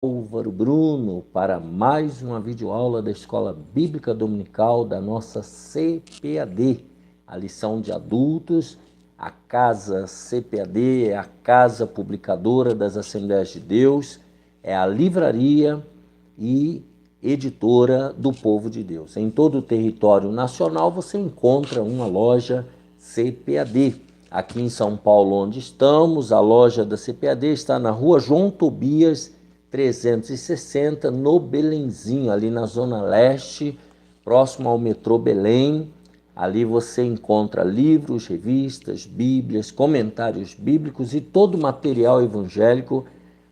Álvaro Bruno para mais uma videoaula da Escola Bíblica Dominical da nossa CPAD, a lição de adultos. A Casa CPAD é a Casa Publicadora das Assembleias de Deus, é a livraria e editora do povo de Deus. Em todo o território nacional você encontra uma loja CPAD. Aqui em São Paulo, onde estamos, a loja da CPAD está na rua João Tobias 360, no Belenzinho, ali na Zona Leste, próximo ao metrô Belém. Ali você encontra livros, revistas, bíblias, comentários bíblicos e todo o material evangélico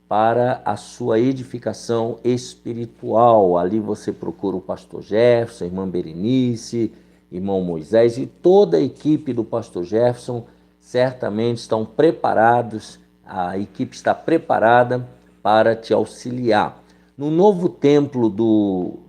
para a sua edificação espiritual. Ali você procura o pastor Jefferson, a irmã Berenice, irmão Moisés e toda a equipe do pastor Jefferson certamente estão preparados, a equipe está preparada para te auxiliar. No novo templo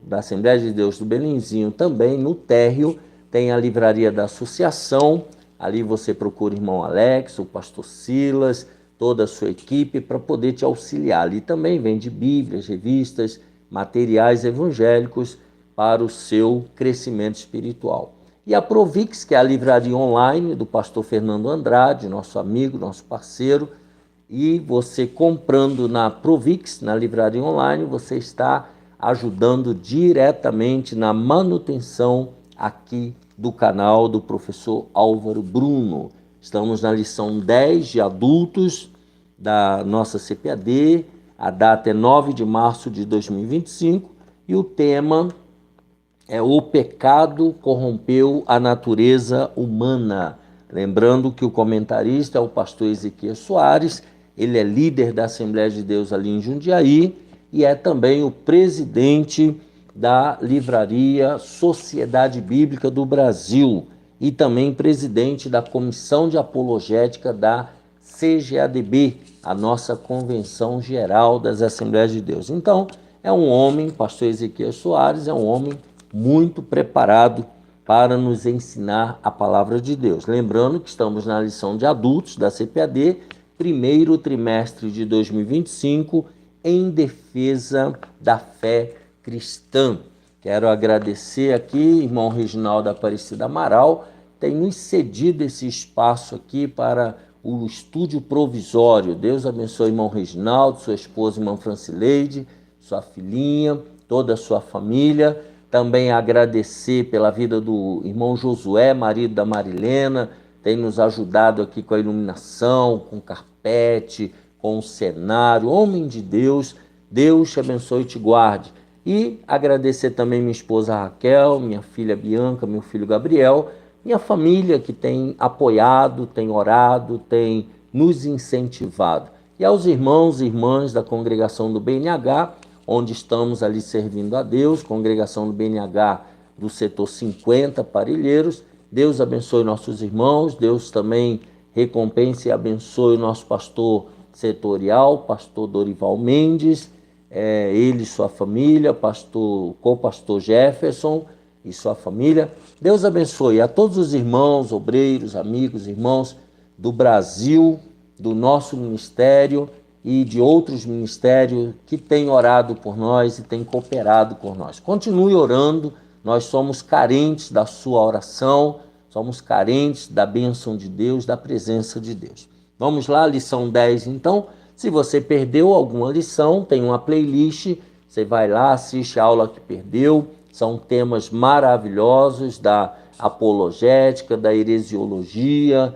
da Assembleia de Deus do Belenzinho, também no térreo, tem a livraria da associação. Ali você procura o irmão Alex, o pastor Silas, toda a sua equipe para poder te auxiliar. Ali também vende bíblias, revistas, materiais evangélicos para o seu crescimento espiritual. E a Provix, que é a livraria online do pastor Fernando Andrade, nosso amigo, nosso parceiro. E você comprando na Provix, na livraria online, você está ajudando diretamente na manutenção aqui do canal do professor Álvaro Bruno. Estamos na lição 10 de adultos da nossa CPAD, a data é 9 de março de 2025 e o tema é o pecado corrompeu a natureza humana. Lembrando que o comentarista é o pastor Ezequias Soares, ele é líder da Assembleia de Deus ali em Jundiaí e é também o presidente da livraria Sociedade Bíblica do Brasil e também presidente da Comissão de Apologética da CGADB, a nossa Convenção Geral das Assembleias de Deus. Então, é um homem, pastor Ezequias Soares, é um homem muito preparado para nos ensinar a palavra de Deus. Lembrando que estamos na lição de adultos da CPAD, primeiro trimestre de 2025, em defesa da fé cristã. Quero agradecer aqui, irmão Reginaldo Aparecida Amaral, tem nos cedido esse espaço aqui para o estúdio provisório. Deus abençoe o irmão Reginaldo, sua esposa, irmã Francileide, sua filhinha, toda a sua família. Também agradecer pela vida do irmão Josué, marido da Marilena, tem nos ajudado aqui com a iluminação, com carpete, com o cenário. Homem de Deus, Deus te abençoe e te guarde. E agradecer também minha esposa Raquel, minha filha Bianca, meu filho Gabriel, minha família que tem apoiado, tem orado, tem nos incentivado. E aos irmãos e irmãs da congregação do BNH, onde estamos ali servindo a Deus, congregação do BNH do setor 50, Parelheiros. Deus abençoe nossos irmãos, Deus também recompense e abençoe o nosso pastor setorial, pastor Dorival Mendes, ele e sua família, co-pastor Jefferson e sua família. Deus abençoe a todos os irmãos, obreiros, amigos, irmãos do Brasil, do nosso ministério e de outros ministérios que têm orado por nós e têm cooperado por nós. Continue orando, nós somos carentes da sua oração, somos carentes da bênção de Deus, da presença de Deus. Vamos lá, lição 10 então. Se você perdeu alguma lição, tem uma playlist, você vai lá, assiste a aula que perdeu. São temas maravilhosos da apologética, da heresiologia,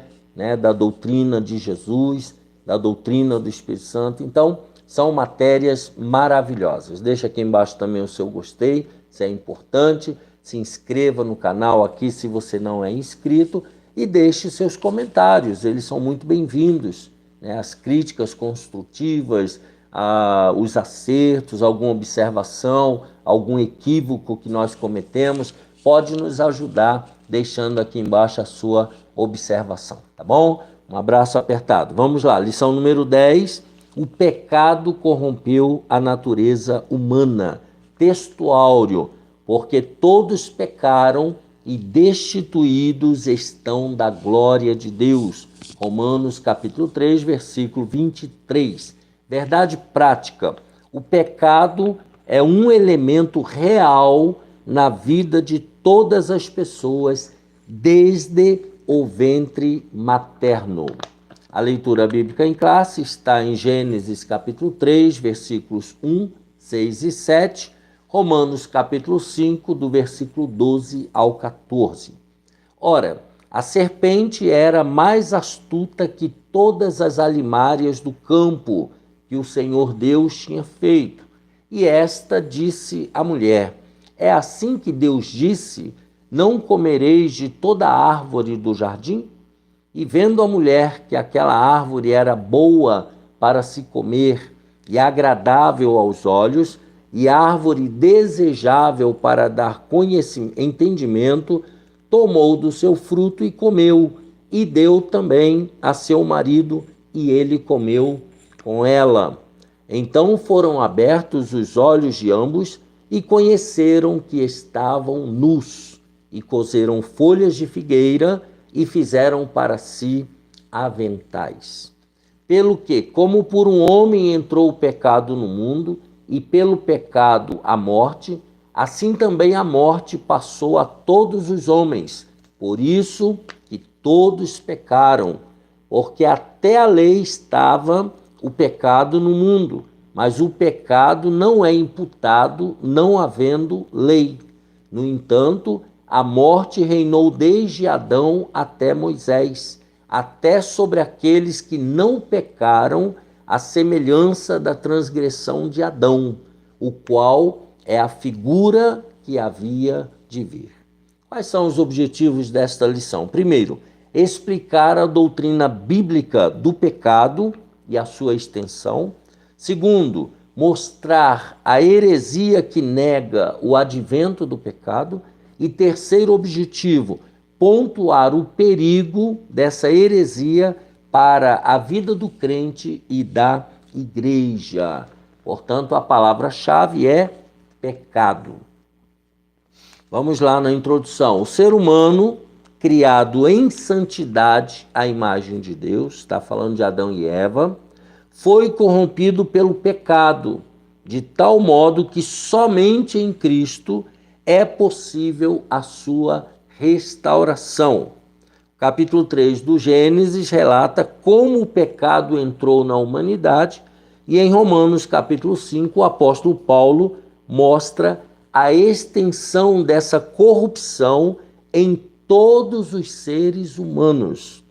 da doutrina de Jesus, da doutrina do Espírito Santo. Então, são matérias maravilhosas. Deixa aqui embaixo também o seu gostei, se é importante. Se inscreva no canal aqui se você não é inscrito e deixe seus comentários, eles são muito bem-vindos. As críticas construtivas, os acertos, alguma observação, algum equívoco que nós cometemos, pode nos ajudar deixando aqui embaixo a sua observação, tá bom? Um abraço apertado. Vamos lá, lição número 10. O pecado corrompeu a natureza humana. Texto áureo. Porque todos pecaram e destituídos estão da glória de Deus. Romanos capítulo 3, versículo 23. Verdade prática. O pecado é um elemento real na vida de todas as pessoas, desde o ventre materno. A leitura bíblica em classe está em Gênesis capítulo 3, versículos 1, 6 e 7, Romanos capítulo 5, do versículo 12 ao 14. Ora, a serpente era mais astuta que todas as alimárias do campo que o Senhor Deus tinha feito. E esta disse à mulher: é assim que Deus disse, não comereis de toda árvore do jardim? E vendo a mulher que aquela árvore era boa para se comer e agradável aos olhos, e árvore desejável para dar entendimento, tomou do seu fruto e comeu, e deu também a seu marido, e ele comeu com ela. Então foram abertos os olhos de ambos, e conheceram que estavam nus, e coseram folhas de figueira, e fizeram para si aventais. Pelo que, como por um homem entrou o pecado no mundo, e pelo pecado a morte, assim também a morte passou a todos os homens. Por isso que todos pecaram, porque até a lei estava o pecado no mundo, mas o pecado não é imputado, não havendo lei. No entanto, a morte reinou desde Adão até Moisés, até sobre aqueles que não pecaram, a semelhança da transgressão de Adão, o qual é a figura que havia de vir. Quais são os objetivos desta lição? Primeiro, explicar a doutrina bíblica do pecado e a sua extensão. Segundo, mostrar a heresia que nega o advento do pecado. E terceiro objetivo, pontuar o perigo dessa heresia para a vida do crente e da igreja. Portanto, a palavra-chave é pecado. Vamos lá na introdução. O ser humano, criado em santidade à imagem de Deus, está falando de Adão e Eva, foi corrompido pelo pecado, de tal modo que somente em Cristo é possível a sua restauração. Capítulo 3 do Gênesis relata como o pecado entrou na humanidade, e em Romanos capítulo 5 o apóstolo Paulo mostra a extensão dessa corrupção em todos os seres humanos.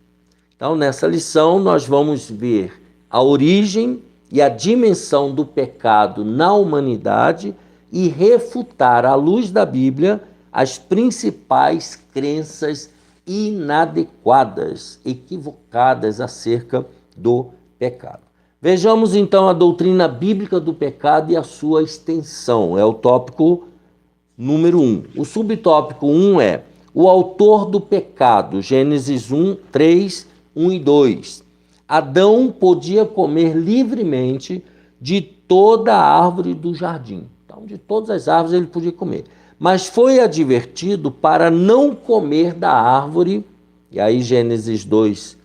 Então, nessa lição, nós vamos ver a origem e a dimensão do pecado na humanidade e refutar, à luz da Bíblia, as principais crenças inadequadas, equivocadas acerca do pecado. Vejamos então a doutrina bíblica do pecado e a sua extensão. É o tópico número 1. O subtópico 1 é o autor do pecado, Gênesis 1, 3, 1 e 2. Adão podia comer livremente de toda a árvore do jardim. Então, de todas as árvores ele podia comer. Mas foi advertido para não comer da árvore, e aí Gênesis 2,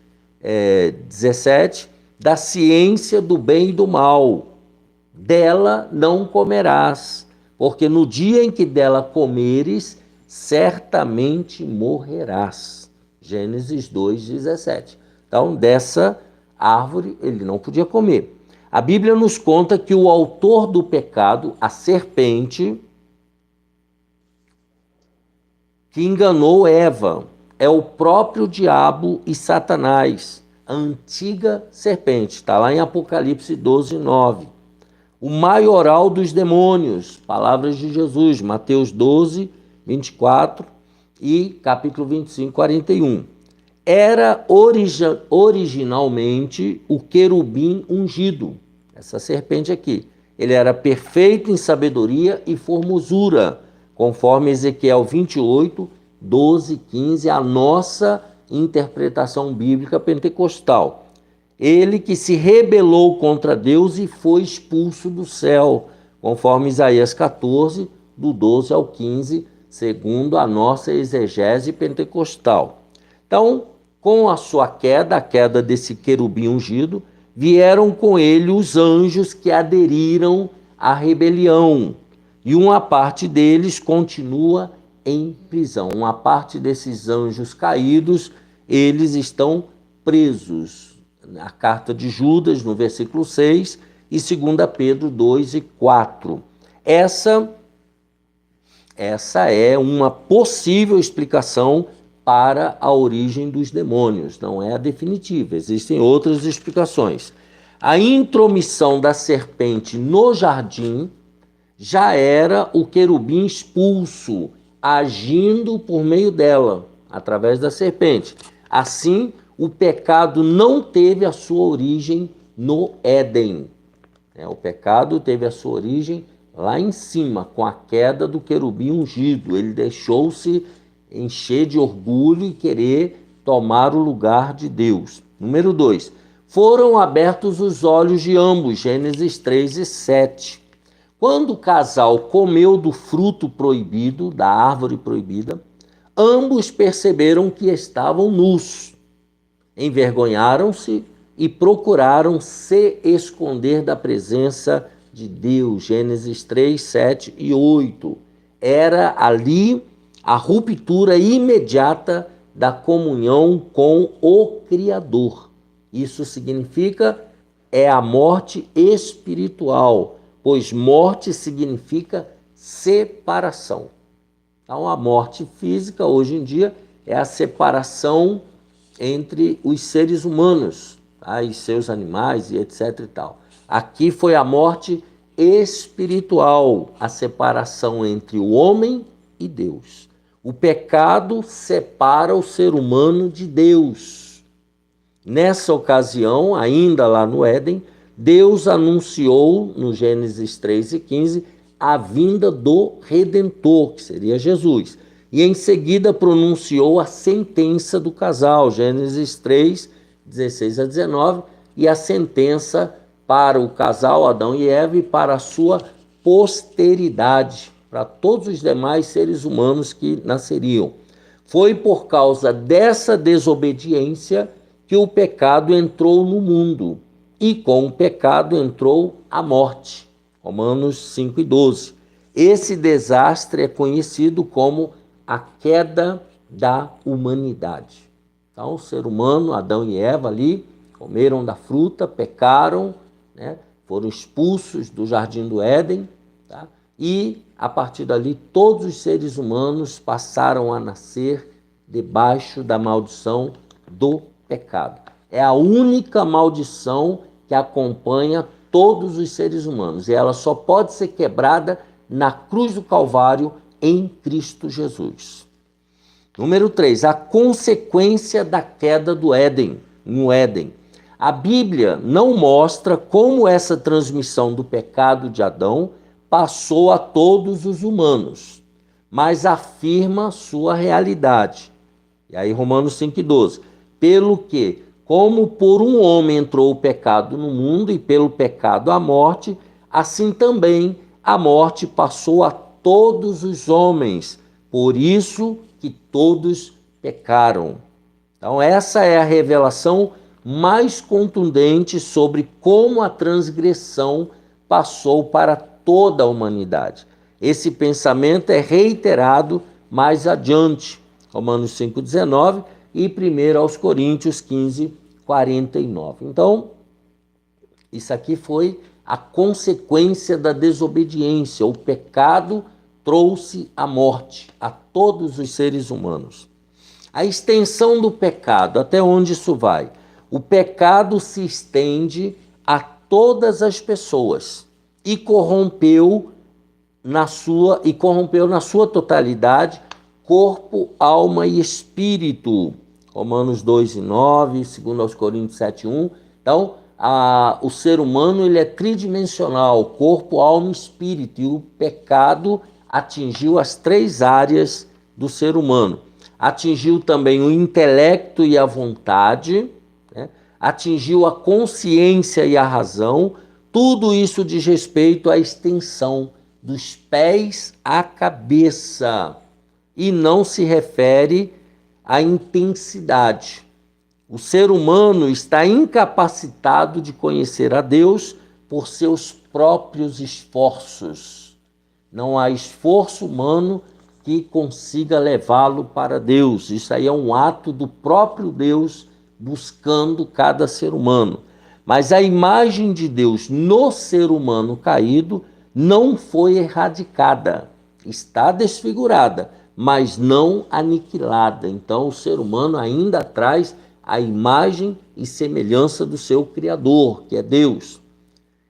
17, da ciência do bem e do mal. Dela não comerás, porque no dia em que dela comeres, certamente morrerás. Gênesis 2, 17. Então, dessa árvore ele não podia comer. A Bíblia nos conta que o autor do pecado, a serpente, que enganou Eva, é o próprio diabo e Satanás, a antiga serpente, está lá em Apocalipse 12, 9. O maioral dos demônios, palavras de Jesus, Mateus 12, 24 e capítulo 25, 41. Era originalmente o querubim ungido, essa serpente aqui. Ele era perfeito em sabedoria e formosura, conforme Ezequiel 28, 12, 15, a nossa interpretação bíblica pentecostal. Ele que se rebelou contra Deus e foi expulso do céu, conforme Isaías 14, do 12 ao 15, segundo a nossa exegese pentecostal. Então, com a sua queda, a queda desse querubim ungido, vieram com ele os anjos que aderiram a rebelião. E uma parte deles continua em prisão. Uma parte desses anjos caídos, eles estão presos. A carta de Judas, no versículo 6, e 2 Pedro 2 e 4. Essa é uma possível explicação para a origem dos demônios. Não é a definitiva, existem outras explicações. A intromissão da serpente no jardim já era o querubim expulso, agindo por meio dela, através da serpente. Assim, o pecado não teve a sua origem no Éden. O pecado teve a sua origem lá em cima, com a queda do querubim ungido. Ele deixou-se encher de orgulho e querer tomar o lugar de Deus. Número 2. Foram abertos os olhos de ambos, Gênesis 3 e 7. Quando o casal comeu do fruto proibido, da árvore proibida, ambos perceberam que estavam nus. Envergonharam-se e procuraram se esconder da presença de Deus. Gênesis 3, 7 e 8. Era ali a ruptura imediata da comunhão com o Criador. Isso significa a morte espiritual, pois morte significa separação. Então, a morte física, hoje em dia, é a separação entre os seres humanos, e seus animais e etc. e tal. Aqui foi a morte espiritual, a separação entre o homem e Deus. O pecado separa o ser humano de Deus. Nessa ocasião, ainda lá no Éden, Deus anunciou, no Gênesis 3 e 15, a vinda do Redentor, que seria Jesus. E em seguida pronunciou a sentença do casal, Gênesis 3, 16 a 19, e a sentença para o casal Adão e Eva e para a sua posteridade, para todos os demais seres humanos que nasceriam. Foi por causa dessa desobediência que o pecado entrou no mundo, e com o pecado entrou a morte. Romanos 5 e 12. Esse desastre é conhecido como a queda da humanidade. Então, o ser humano, Adão e Eva ali, comeram da fruta, pecaram, foram expulsos do jardim do Éden, e a partir dali todos os seres humanos passaram a nascer debaixo da maldição do pecado. É a única maldição que acompanha todos os seres humanos, e ela só pode ser quebrada na cruz do Calvário em Cristo Jesus. Número 3, a consequência da queda do Éden, no Éden. A Bíblia não mostra como essa transmissão do pecado de Adão passou a todos os humanos, mas afirma sua realidade. E aí Romanos 5,12. Pelo que, como por um homem entrou o pecado no mundo e pelo pecado a morte, assim também a morte passou a todos os homens, por isso que todos pecaram. Então essa é a revelação mais contundente sobre como a transgressão passou para toda a humanidade. Esse pensamento é reiterado mais adiante, Romanos 5,19 e 1 aos Coríntios 15, 49. Então, isso aqui foi a consequência da desobediência. O pecado trouxe a morte a todos os seres humanos. A extensão do pecado, até onde isso vai? O pecado se estende a todas as pessoas e corrompeu na sua totalidade corpo, alma e espírito. Romanos 2 e 9, 2 aos Coríntios 7 e 1. Então, o ser humano ele é tridimensional, corpo, alma e espírito, e o pecado atingiu as 3 áreas do ser humano. Atingiu também o intelecto e a vontade, atingiu a consciência e a razão. Tudo isso diz respeito à extensão dos pés à cabeça e não se refere à intensidade. O ser humano está incapacitado de conhecer a Deus por seus próprios esforços. Não há esforço humano que consiga levá-lo para Deus. Isso aí é um ato do próprio Deus buscando cada ser humano. Mas a imagem de Deus no ser humano caído não foi erradicada. Está desfigurada, mas não aniquilada. Então o ser humano ainda traz a imagem e semelhança do seu Criador, que é Deus.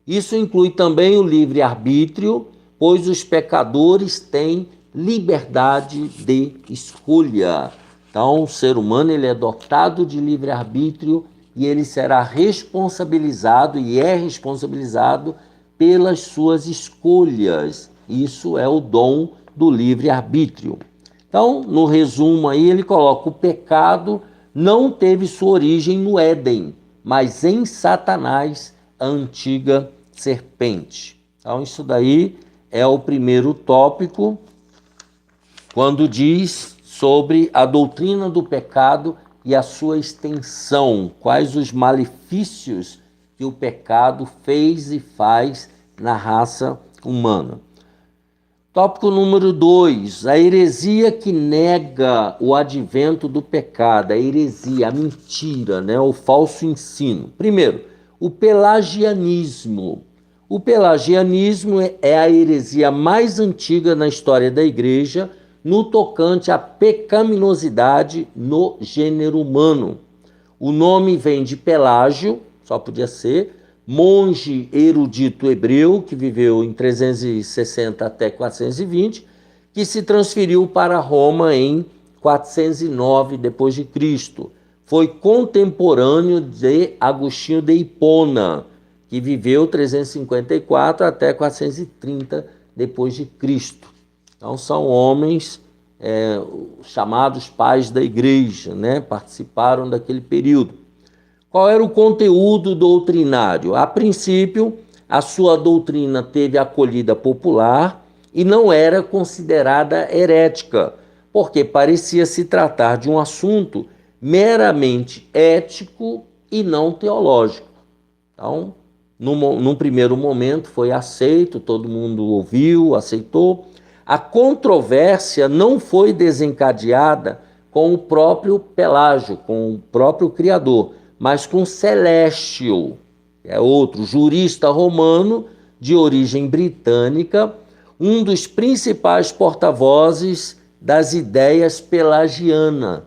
Isso inclui também o livre-arbítrio, pois os pecadores têm liberdade de escolha. Então, o ser humano ele é dotado de livre-arbítrio e ele será responsabilizado e é responsabilizado pelas suas escolhas. Isso é o dom do livre-arbítrio. Então, no resumo aí, ele coloca: o pecado não teve sua origem no Éden, mas em Satanás, a antiga serpente. Então, isso daí é o primeiro tópico, quando diz sobre a doutrina do pecado e a sua extensão, quais os malefícios que o pecado fez e faz na raça humana. Tópico número 2, a heresia que nega o advento do pecado, a heresia, a mentira, o falso ensino. Primeiro, o pelagianismo. O pelagianismo é a heresia mais antiga na história da igreja no tocante à pecaminosidade no gênero humano. O nome vem de Pelágio, só podia ser, monge erudito hebreu que viveu em 360 até 420, que se transferiu para Roma em 409 depois de Cristo. Foi contemporâneo de Agostinho de Hipona, que viveu 354 até 430 depois de Cristo. Então são homens chamados pais da igreja, participaram daquele período. Qual era o conteúdo doutrinário? A princípio, a sua doutrina teve acolhida popular e não era considerada herética, porque parecia se tratar de um assunto meramente ético e não teológico. Então, num primeiro momento foi aceito, todo mundo ouviu, aceitou. A controvérsia não foi desencadeada com o próprio Pelágio, com o próprio Criador, mas com Celestio, que é outro jurista romano de origem britânica, um dos principais porta-vozes das ideias pelagianas.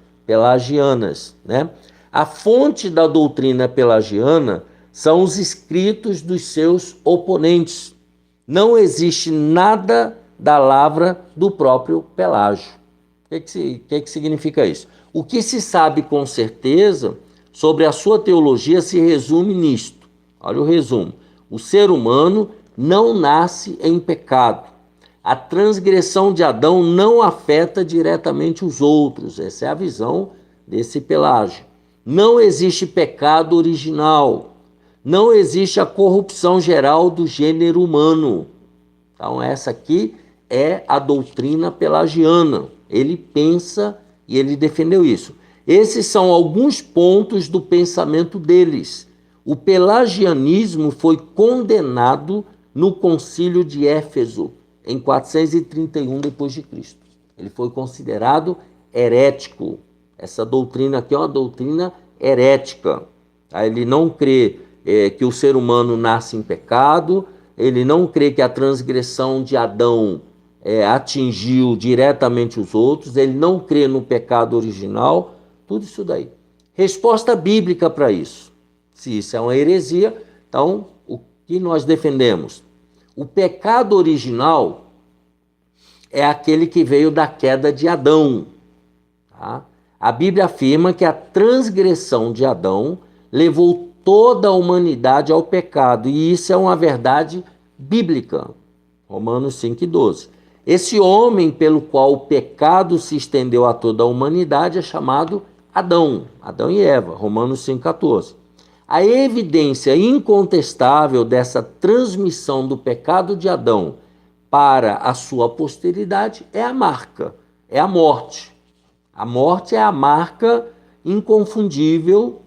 A fonte da doutrina pelagiana são os escritos dos seus oponentes. Não existe nada da lavra do próprio Pelágio. O que significa isso? O que se sabe com certeza sobre a sua teologia se resume nisto. Olha o resumo. O ser humano não nasce em pecado. A transgressão de Adão não afeta diretamente os outros. Essa é a visão desse Pelágio. Não existe pecado original. Não existe a corrupção geral do gênero humano. Então essa aqui é a doutrina pelagiana. Ele pensa e ele defendeu isso. Esses são alguns pontos do pensamento deles. O pelagianismo foi condenado no Concílio de Éfeso, em 431 d.C. Ele foi considerado herético. Essa doutrina aqui é uma doutrina herética. Ele não crê que o ser humano nasce em pecado, ele não crê que a transgressão de Adão atingiu diretamente os outros, ele não crê no pecado original, tudo isso daí. Resposta bíblica para isso. Se isso é uma heresia, então o que nós defendemos? O pecado original é aquele que veio da queda de Adão. Tá? A Bíblia afirma que a transgressão de Adão levou toda a humanidade ao pecado, e isso é uma verdade bíblica. Romanos 5:12. Esse homem pelo qual o pecado se estendeu a toda a humanidade é chamado Adão e Eva, Romanos 5:14. A evidência incontestável dessa transmissão do pecado de Adão para a sua posteridade é a marca, é a morte. A morte é a marca inconfundível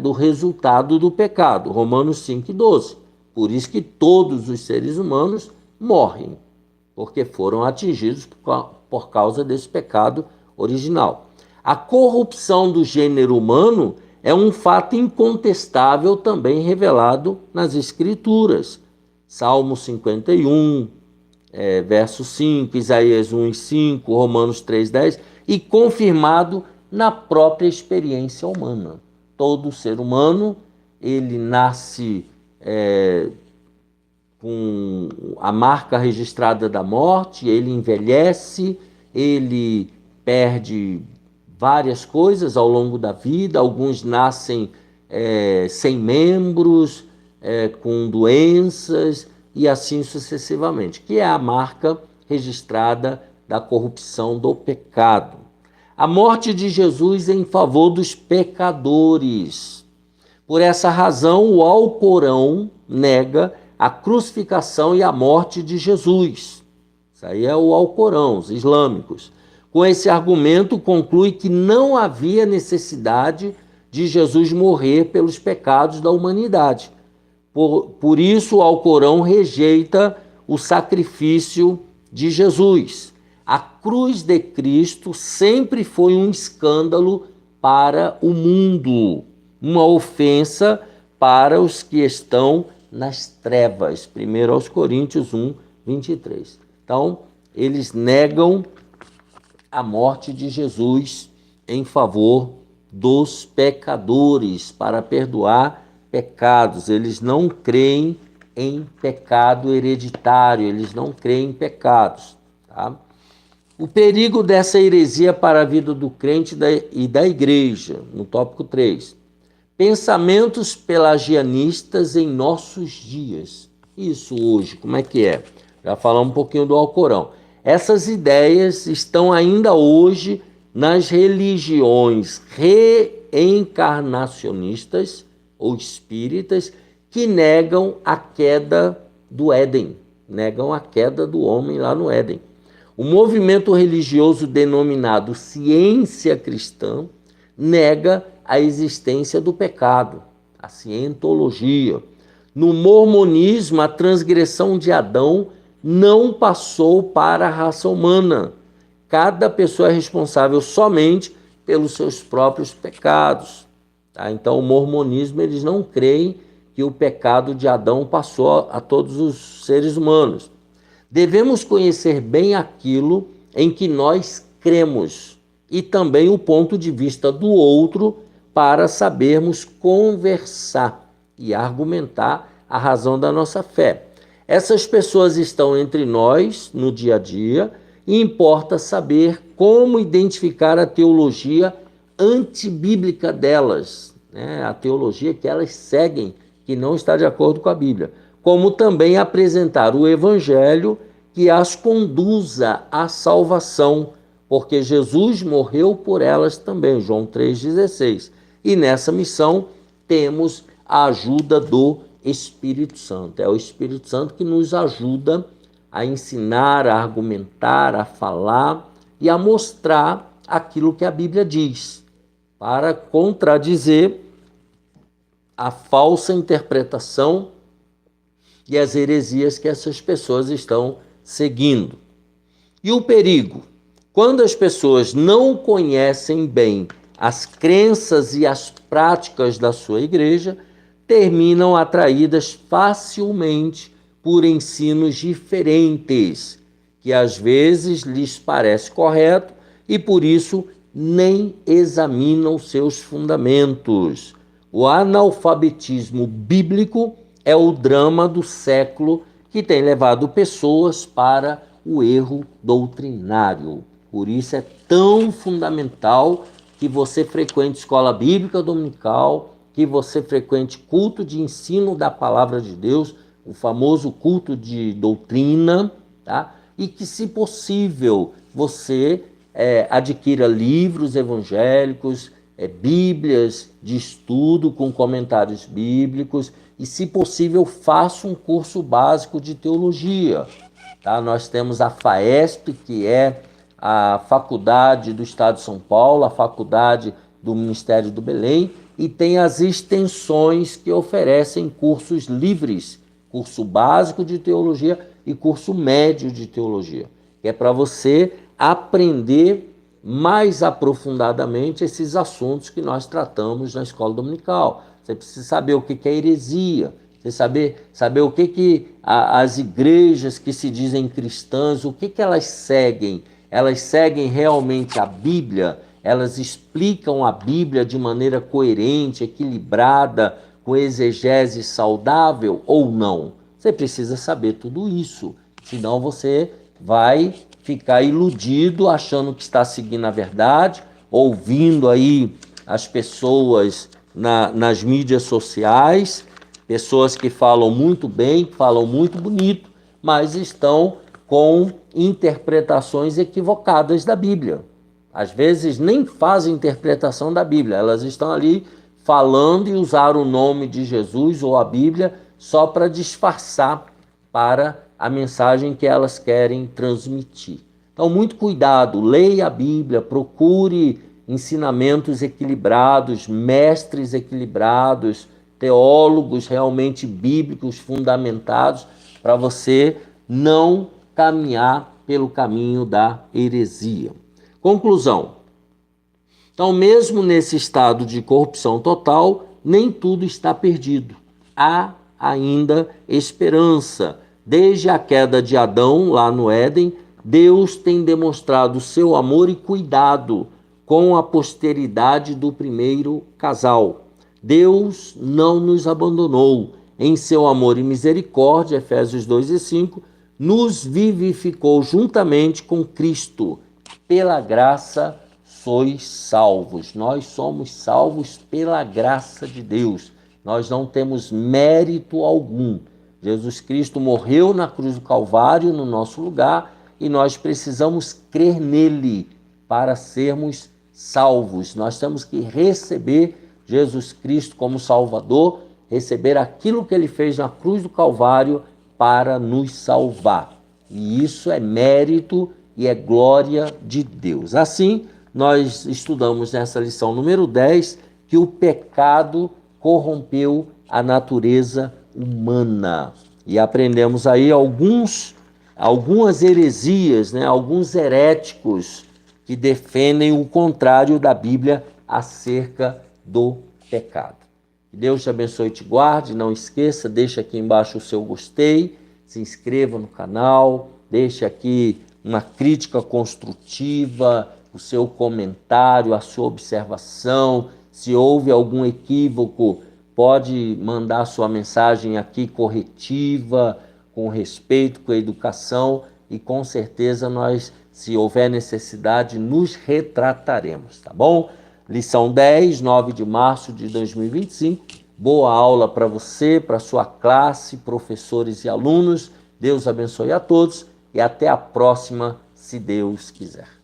do resultado do pecado, Romanos 5:12. Por isso que todos os seres humanos morrem, porque foram atingidos por causa desse pecado original. A corrupção do gênero humano é um fato incontestável também revelado nas Escrituras. Salmo 51, verso 5, Isaías 1:5, Romanos 3:10, e confirmado na própria experiência humana. Todo ser humano, ele nasce com a marca registrada da morte, ele envelhece, ele perde várias coisas ao longo da vida, alguns nascem sem membros, com doenças e assim sucessivamente, que é a marca registrada da corrupção do pecado. A morte de Jesus em favor dos pecadores. Por essa razão, o Alcorão nega a crucificação e a morte de Jesus. Isso aí é o Alcorão, os islâmicos. Com esse argumento, conclui que não havia necessidade de Jesus morrer pelos pecados da humanidade. Por isso, o Alcorão rejeita o sacrifício de Jesus. A cruz de Cristo sempre foi um escândalo para o mundo, uma ofensa para os que estão nas trevas. 1 Coríntios 1:23. Então, eles negam a morte de Jesus em favor dos pecadores, para perdoar pecados. Eles não creem em pecado hereditário, eles não creem em pecados. Tá? O perigo dessa heresia para a vida do crente e da igreja, no tópico 3. Pensamentos pelagianistas em nossos dias. Isso hoje, como é que é? Já falamos um pouquinho do Alcorão. Essas ideias estão ainda hoje nas religiões reencarnacionistas ou espíritas que negam a queda do Éden, negam a queda do homem lá no Éden. O movimento religioso denominado ciência cristã nega a existência do pecado, a cientologia. No mormonismo, a transgressão de Adão não passou para a raça humana. Cada pessoa é responsável somente pelos seus próprios pecados. Tá? Então, o mormonismo, eles não creem que o pecado de Adão passou a todos os seres humanos. Devemos conhecer bem aquilo em que nós cremos e também o ponto de vista do outro para sabermos conversar e argumentar a razão da nossa fé. Essas pessoas estão entre nós no dia a dia e importa saber como identificar a teologia antibíblica delas, né? A teologia que elas seguem, que não está de acordo com a Bíblia, como também apresentar o evangelho que as conduza à salvação, porque Jesus morreu por elas também, João 3,16. E nessa missão temos a ajuda do Espírito Santo. É o Espírito Santo que nos ajuda a ensinar, a argumentar, a falar e a mostrar aquilo que a Bíblia diz, para contradizer a falsa interpretação e as heresias que essas pessoas estão seguindo. E o perigo? Quando as pessoas não conhecem bem as crenças e as práticas da sua igreja, terminam atraídas facilmente por ensinos diferentes, que às vezes lhes parece correto e por isso nem examinam seus fundamentos. O analfabetismo bíblico é o drama do século que tem levado pessoas para o erro doutrinário. Por isso é tão fundamental que você frequente escola bíblica dominical, que você frequente culto de ensino da palavra de Deus, o famoso culto de doutrina, tá? E que, se possível, você adquira livros evangélicos, bíblias de estudo com comentários bíblicos e, se possível, faça um curso básico de teologia. Tá? Nós temos a FAESP, que é a Faculdade do Estado de São Paulo, a Faculdade do Ministério do Belém, e tem as extensões que oferecem cursos livres curso básico de teologia e curso médio de teologia, que é para você aprender mais aprofundadamente esses assuntos que nós tratamos na escola dominical. Você precisa saber o que é heresia, você saber o que as igrejas que se dizem cristãs, o que elas seguem. Elas seguem realmente a Bíblia, elas explicam a Bíblia de maneira coerente, equilibrada, com exegese saudável ou não? Você precisa saber tudo isso, senão você vai ficar iludido achando que está seguindo a verdade, ouvindo aí as pessoas nas mídias sociais, pessoas que falam muito bem, que falam muito bonito, mas estão com interpretações equivocadas da Bíblia. Às vezes nem fazem interpretação da Bíblia, elas estão ali falando e usar o nome de Jesus ou a Bíblia só para disfarçar para a mensagem que elas querem transmitir. Então, muito cuidado, leia a Bíblia, procure ensinamentos equilibrados, mestres equilibrados, teólogos realmente bíblicos fundamentados, para você não caminhar pelo caminho da heresia. Conclusão. Então, mesmo nesse estado de corrupção total, nem tudo está perdido. Há ainda esperança. Desde a queda de Adão, lá no Éden, Deus tem demonstrado seu amor e cuidado com a posteridade do primeiro casal. Deus não nos abandonou. Em seu amor e misericórdia, Efésios 2:5, nos vivificou juntamente com Cristo. Pela graça sois salvos. Nós somos salvos pela graça de Deus. Nós não temos mérito algum. Jesus Cristo morreu na cruz do Calvário no nosso lugar e nós precisamos crer nele para sermos salvos. Nós temos que receber Jesus Cristo como Salvador, receber aquilo que ele fez na cruz do Calvário para nos salvar. E isso é mérito e é glória de Deus. Assim, nós estudamos nessa lição número 10 que o pecado corrompeu a natureza humana. E aprendemos aí algumas heresias, alguns heréticos que defendem o contrário da Bíblia acerca do pecado. Que Deus te abençoe e te guarde. Não esqueça, deixa aqui embaixo o seu gostei, se inscreva no canal, deixa aqui uma crítica construtiva, o seu comentário, a sua observação. Se houve algum equívoco, pode mandar sua mensagem aqui corretiva, com respeito, com educação, e com certeza nós, se houver necessidade, nos retrataremos, tá bom? Lição 10, 9 de março de 2025. Boa aula para você, para sua classe, professores e alunos. Deus abençoe a todos e até a próxima, se Deus quiser.